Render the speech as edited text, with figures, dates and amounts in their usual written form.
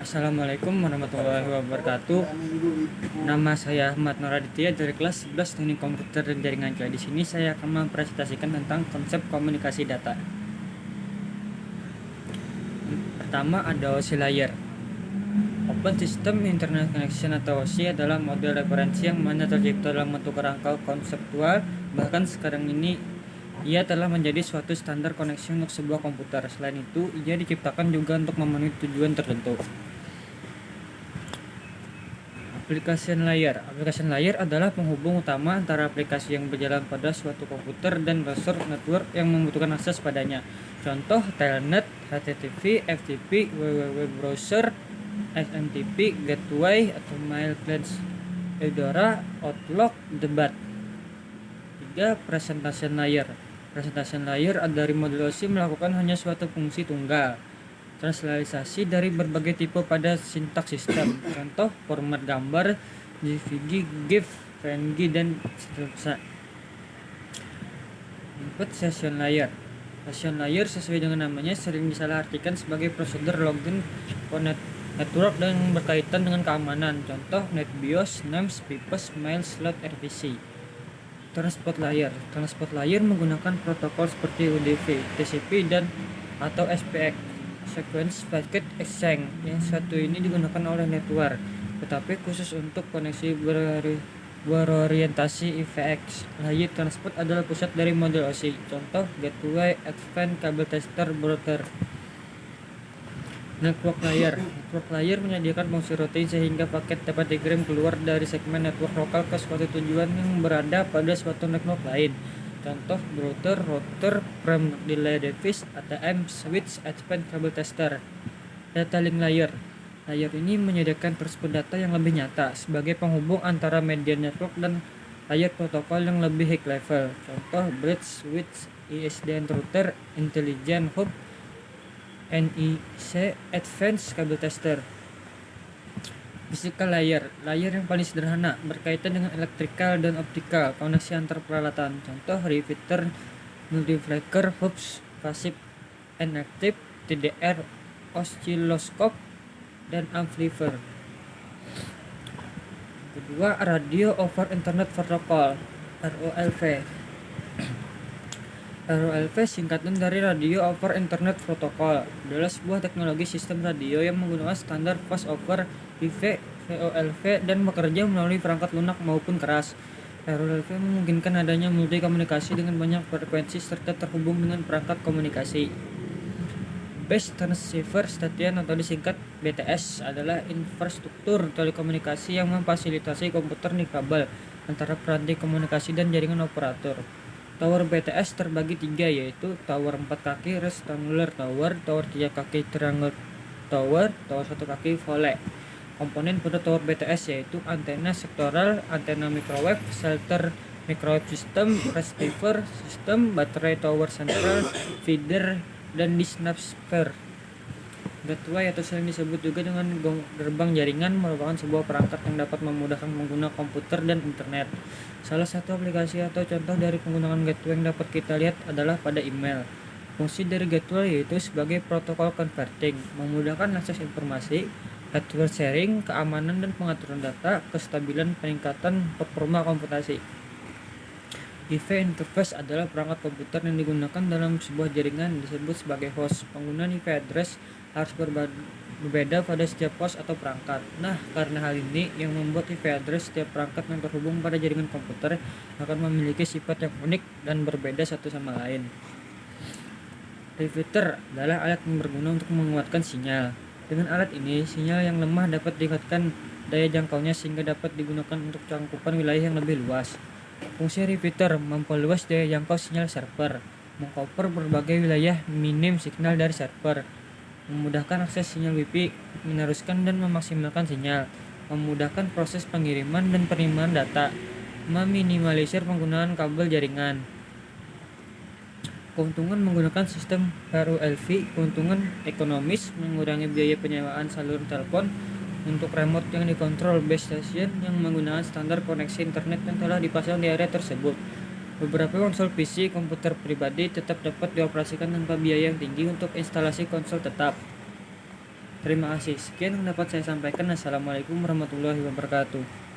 Assalamualaikum warahmatullahi wabarakatuh. Nama saya Ahmad Nuraditya dari kelas 11 Teknik Komputer dan Jaringan Di sini saya akan mempresentasikan tentang konsep komunikasi data. Pertama ada OSI layer. Open System Internet Connection atau OSI adalah model referensi yang mana tercipta dalam bentuk kerangka konseptual. Bahkan sekarang ini ia telah menjadi suatu standar koneksi untuk sebuah komputer. Selain itu, ia diciptakan juga untuk memenuhi tujuan tertentu. Application layer adalah penghubung utama antara aplikasi yang berjalan pada suatu komputer dan resource network yang membutuhkan akses padanya. Contoh Telnet, HTTP, FTP, www browser, SMTP, gateway atau mail clients, Eudora, Outlook, Debat. 3. Presentation layer dari model OSI melakukan hanya suatu fungsi tunggal, transliterasi dari berbagai tipe pada sintaks sistem. Contoh format gambar, JPG, GIF, PNG, dan seterusnya. 4. Session layer sesuai dengan namanya sering disalahartikan sebagai prosedur login network dan berkaitan dengan keamanan. Contoh NetBIOS, NAMS, PIPES, Mail, Slot, RPC. Transport layer menggunakan protokol seperti UDP, TCP, dan atau SPX, Sequence Packet Exchange. Yang satu ini digunakan oleh network, tetapi khusus untuk koneksi berorientasi IPX. Layer transport adalah pusat dari model OSI. Contoh gateway, advanced kabel tester, router. Network layer menyediakan fungsi routing sehingga paket dapat dikirim keluar dari segmen network lokal ke suatu tujuan yang berada pada suatu network lain. Contoh router, frame relay device, ATM, switch, advanced kabel tester. Data link layer ini menyediakan transport data yang lebih nyata sebagai penghubung antara media network dan layer protokol yang lebih high level. Contoh bridge, switch, ISDN router, intelligent hub, NIC, advanced kabel tester. Physical layer yang paling sederhana, berkaitan dengan elektrikal dan optikal, koneksi antar peralatan. Contoh repeater, multiplexer, hubs, passive and active, TDR, oscilloscope, dan amplifier. Kedua, radio over internet protocol, ROLV singkatan dari Radio over Internet Protocol, adalah sebuah teknologi sistem radio yang menggunakan standar Voice over IP VoLV dan bekerja melalui perangkat lunak maupun keras. ROLV memungkinkan adanya multi komunikasi dengan banyak frekuensi serta terhubung dengan perangkat komunikasi. Base Transceiver Station atau disingkat BTS adalah infrastruktur telekomunikasi yang memfasilitasi komputer nirkabel antara peranti komunikasi dan jaringan operator. Tower BTS terbagi 3, yaitu tower 4 kaki rectangular tower, tower 3 kaki triangle tower, tower 1 kaki volley. Komponen pada tower BTS yaitu antena sektoral, antena microwave, shelter microwave system, receiver system, baterai tower central, feeder, dan disnapper. Gateway atau sering disebut juga dengan gerbang jaringan merupakan sebuah perangkat yang dapat memudahkan pengguna komputer dan internet. Salah satu aplikasi atau contoh dari penggunaan gateway yang dapat kita lihat adalah pada email. Fungsi dari gateway yaitu sebagai protokol converting, memudahkan akses informasi, network sharing, keamanan dan pengaturan data, kestabilan peningkatan performa komputasi. IV interface adalah perangkat komputer yang digunakan dalam sebuah jaringan disebut sebagai host. Penggunaan IP address harus berbeda pada setiap host atau perangkat. Nah, karena hal ini yang membuat IP address setiap perangkat yang terhubung pada jaringan komputer akan memiliki sifat yang unik dan berbeda satu sama lain. Repeater adalah alat yang berguna untuk menguatkan sinyal. Dengan alat ini, sinyal yang lemah dapat ditingkatkan daya jangkaunya sehingga dapat digunakan untuk cakupan wilayah yang lebih luas. Fungsi repeater memperluas daya jangkau sinyal server, mengcover berbagai wilayah minim signal dari server, memudahkan akses sinyal WiFi, meneruskan dan memaksimalkan sinyal, memudahkan proses pengiriman dan penerimaan data, meminimalisir penggunaan kabel jaringan. Keuntungan menggunakan sistem ROLV: keuntungan ekonomis, mengurangi biaya penyewaan saluran telepon untuk remote yang dikontrol base station yang menggunakan standar koneksi internet yang telah dipasang di area tersebut. Beberapa konsol PC komputer pribadi tetap dapat dioperasikan tanpa biaya yang tinggi untuk instalasi konsol tetap. Terima kasih. Sekian yang dapat saya sampaikan. Assalamualaikum warahmatullahi wabarakatuh.